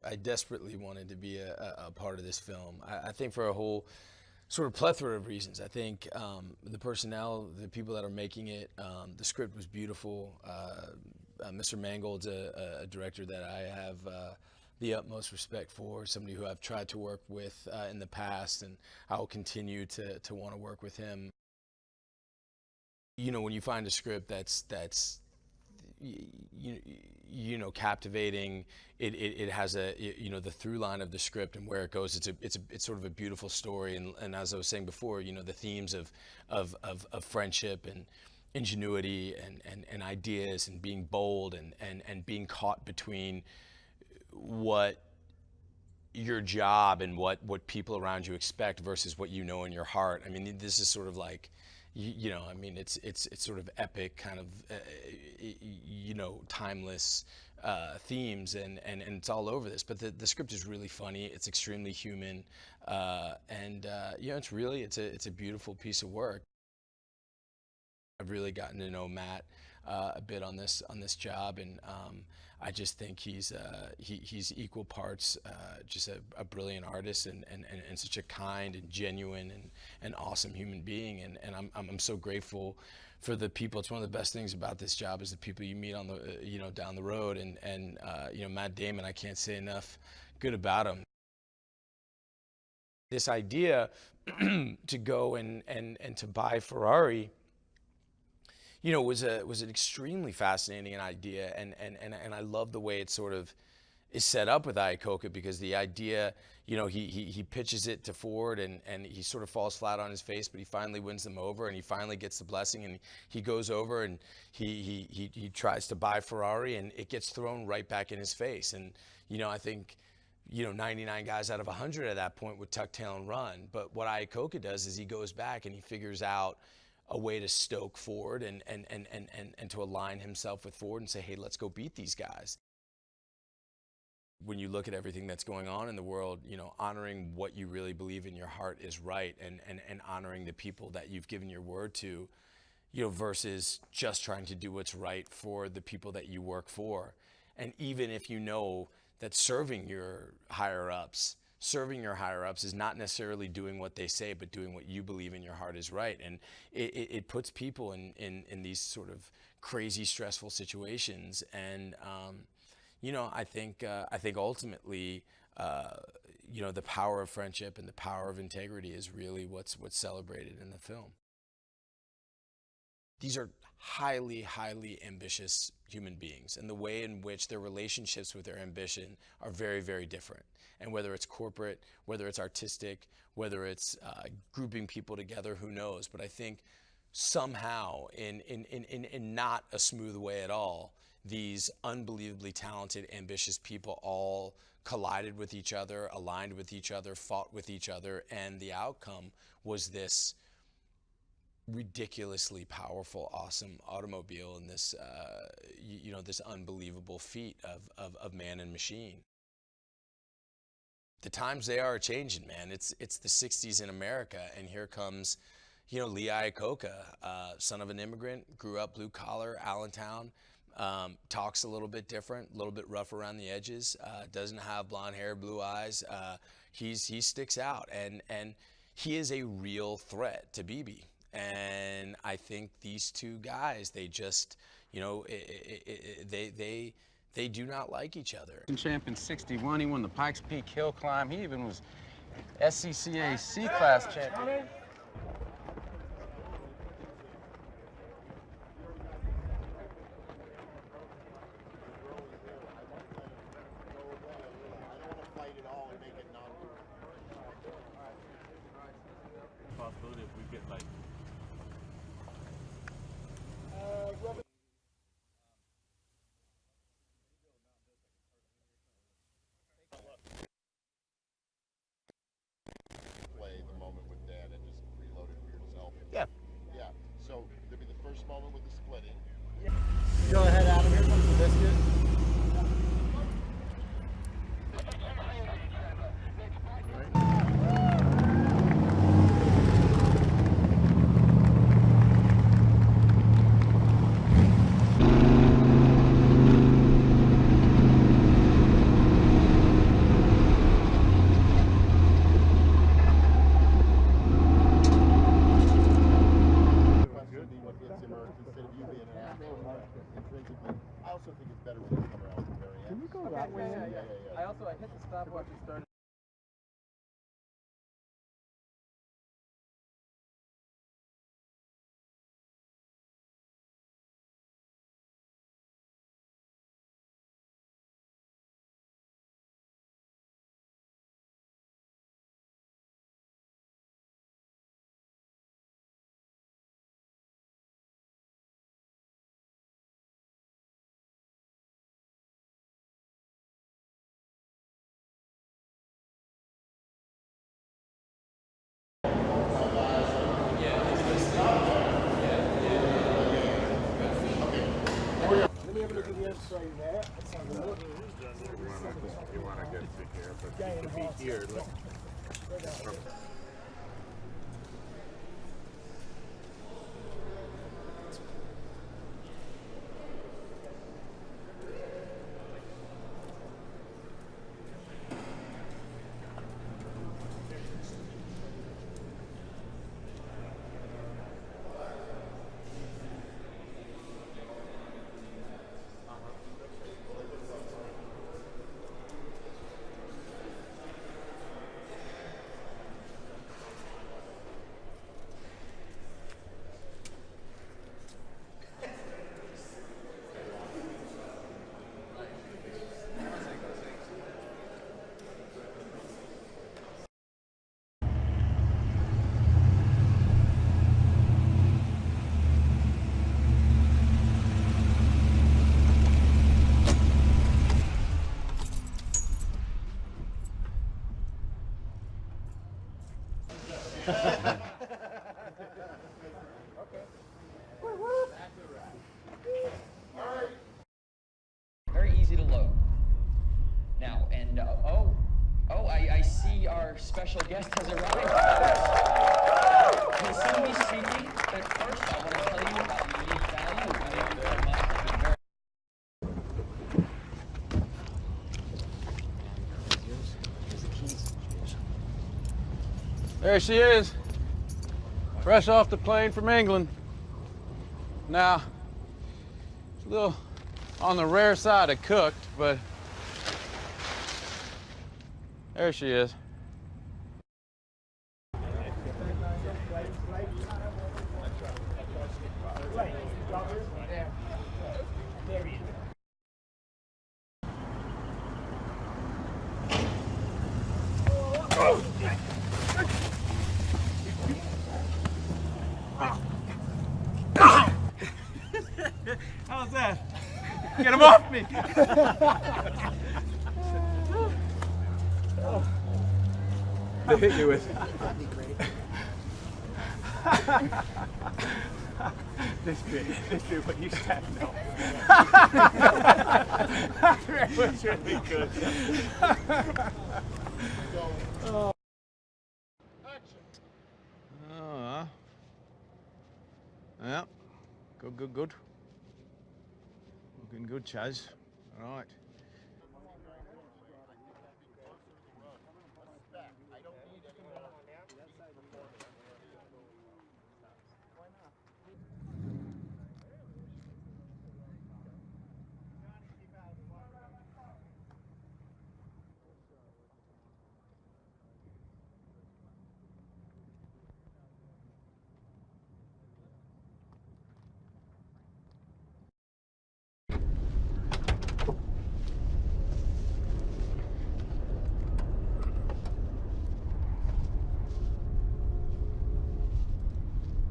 I desperately wanted to be a part of this film. I think for a whole sort of plethora of reasons. I think the personnel, the people that are making it, the script was beautiful. Mr. Mangold's a director that I have the utmost respect for, somebody who I've tried to work with in the past, and I will continue to want to work with him. You know, when you find a script that's captivating, it has the through line of the script and where it goes. It's sort of a beautiful story, and as I was saying before, the themes of friendship and ingenuity and ideas and being bold and being caught between what your job and what people around you expect versus what you know in your heart. I mean, this is sort of like, I mean, it's sort of epic, kind of, timeless themes, and it's all over this. But the script is really funny. It's extremely human, and it's a beautiful piece of work. I've really gotten to know Matt a bit on this job, and I just think he's equal parts just a brilliant artist and such a kind and genuine and awesome human being, and I'm so grateful for the people. It's one of the best things about this job is the people you meet on the down the road, and Matt Damon, I can't say enough good about him. This idea to go and to buy Ferrari, was an extremely fascinating idea, and I love the way it sort of is set up with Iacocca, because the idea, he pitches it to Ford, and he sort of falls flat on his face, but he finally wins them over, and he finally gets the blessing, and he goes over and he tries to buy Ferrari, and it gets thrown right back in his face. And I think 99 guys out of 100 at that point would tuck tail and run. But what Iacocca does is he goes back and he figures out a way to stoke Ford and to align himself with Ford and say, hey, let's go beat these guys. When you look at everything that's going on in the world, honoring what you really believe in your heart is right, and honoring the people that you've given your word to, versus just trying to do what's right for the people that you work for. And even if you know that serving your higher ups is not necessarily doing what they say, but doing what you believe in your heart is right. And it puts people in these sort of crazy, stressful situations. And, I think ultimately, the power of friendship and the power of integrity is really what's celebrated in the film. These are highly, highly ambitious human beings, and the way in which their relationships with their ambition are very, very different. And whether it's corporate, whether it's artistic, whether it's grouping people together, who knows? But I think somehow, in not a smooth way at all, these unbelievably talented, ambitious people all collided with each other, aligned with each other, fought with each other, and the outcome was this ridiculously powerful, awesome automobile, and this, this unbelievable feat of man and machine. The times, they are changing, man. It's the 60s in America, and here comes, Lee Iacocca, son of an immigrant, grew up blue collar, Allentown, talks a little bit different, a little bit rough around the edges, doesn't have blonde hair, blue eyes. He sticks out, and he is a real threat to BB. And I think these two guys, they just, they do not like each other. Champ in '61, he won the Pikes Peak Hill Climb. He even was SCCA C-Class champion. Possibility if we get like play the moment with Dad and just reload it for yourself. Yeah. Yeah. So there'll be the first moment with the splitting. Go ahead, Adam. Here comes the biscuit. I also hit the stopwatch and started. Let me have a look at the inside there. Let's have a look. You want to get to here, but it could be here. Very easy to load. Now, and I see our special guest has arrived. He'll soon be speaking, but first I want to tell you about the unique value of being very much. There she is, fresh off the plane from England. Now, it's a little on the rare side of cooked, but there she is. How's that? Get him off me! They hit you with. This bit, what you said, no. That was really good. Yeah. Good. Looking good, Chaz. All right.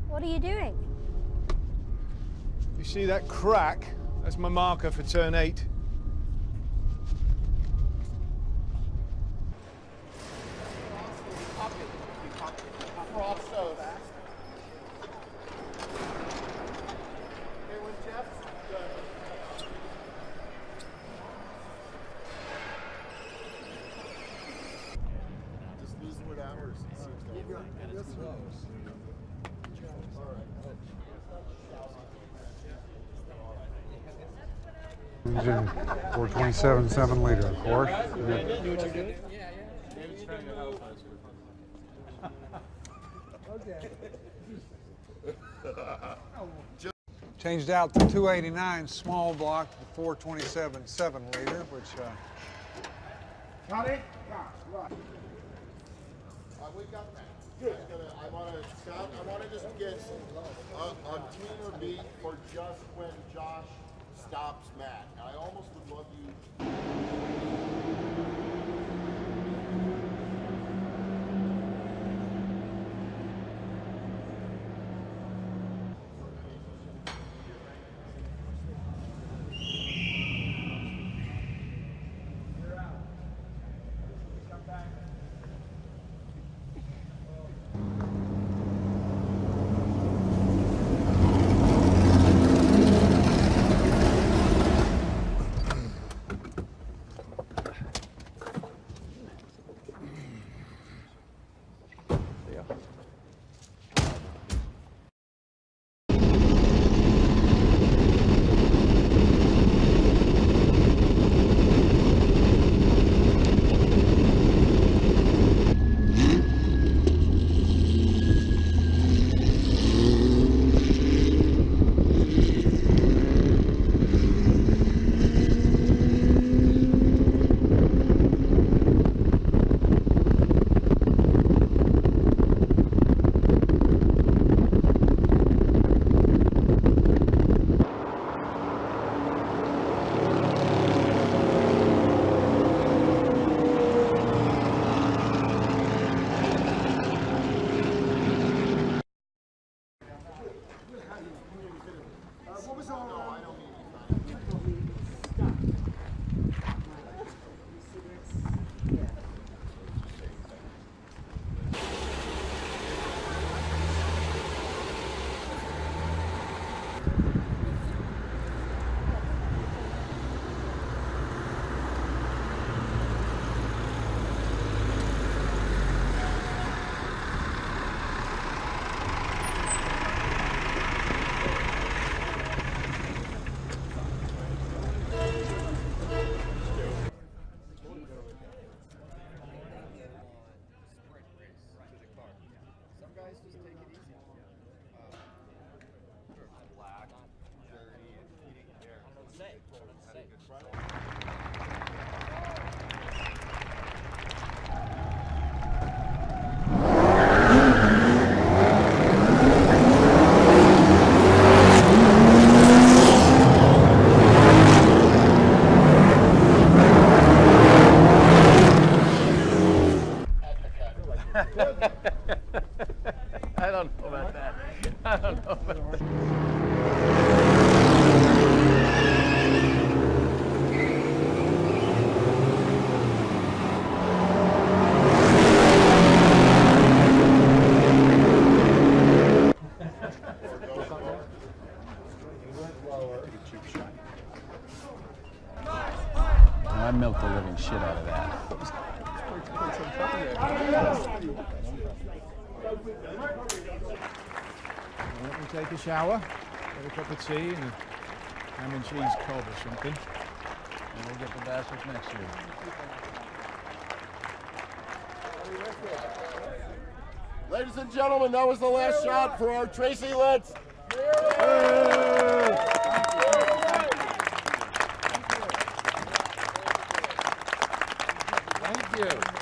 What are you doing? You see that crack? That's my marker for turn 8. Just losing with hours. It seems to Engine 427 7-liter, of course. Changed out the 289 small block to 427 7-liter, which Got it? Right. We got that. I want to just get a cleaner beat for just when Josh stops Matt. I almost would love you. I don't know about that. I don't know about that. I milked the living shit out of that. Let me take a shower, get a cup of tea and a ham and cheese cob or something. And we'll get the bastards next year. Ladies and gentlemen, that was the last shot for our Tracy Letts. Thank you.